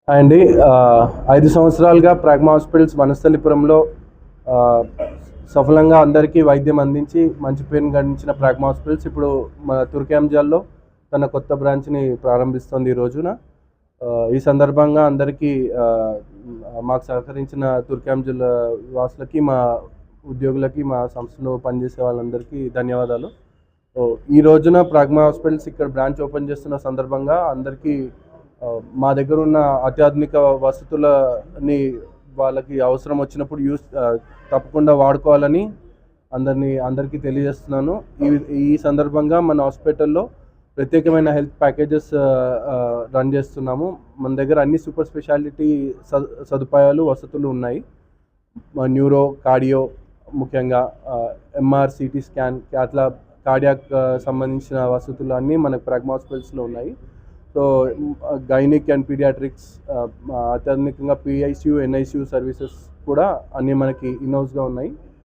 అండి 5 సంవత్సరాలుగా ప్రాగ్మా హాస్పిటల్స్ వనస్థలిపురంలో సఫలంగా అందరికీ వైద్యం అందించి మంచి పేరును గడించిన ప్రాగ్మా హాస్పిటల్స్ ఇప్పుడు మన తుర్క్యాంజల్లో తన కొత్త బ్రాంచ్ని ప్రారంభిస్తుంది ఈ రోజున. ఈ సందర్భంగా అందరికీ మాకు సహకరించిన తుర్క్యాంజల్ వాసులకి, మా ఉద్యోగులకి, మా సంస్థలో పనిచేసే వాళ్ళందరికీ ధన్యవాదాలు. ఈ రోజున ప్రాగ్మా హాస్పిటల్స్ ఇక్కడ బ్రాంచ్ ఓపెన్ చేస్తున్న సందర్భంగా అందరికీ మా దగ్గర ఉన్న అత్యాధునిక వసతులని వాళ్ళకి అవసరం వచ్చినప్పుడు తప్పకుండా వాడుకోవాలని అందరికీ తెలియజేస్తున్నాను. ఈ సందర్భంగా మన హాస్పిటల్లో ప్రత్యేకమైన హెల్త్ ప్యాకేజెస్ రన్ చేస్తున్నాము. మన దగ్గర అన్ని సూపర్ స్పెషాలిటీ సదుపాయాలు, వసతులు ఉన్నాయి. న్యూరో, కార్డియో, ముఖ్యంగా MR, CT scan, cath lab, cardiac సంబంధించిన వసతులు అన్నీ మనకు ప్రాగ్మా హాస్పిటల్స్లో ఉన్నాయి. సో గైనిక్ అండ్ పీడియాట్రిక్స్, అత్యాధునికంగా పిఐసియు, ఎన్ఐసియు సర్వీసెస్ కూడా అన్నీ మనకి ఇన్హౌస్గా ఉన్నాయి.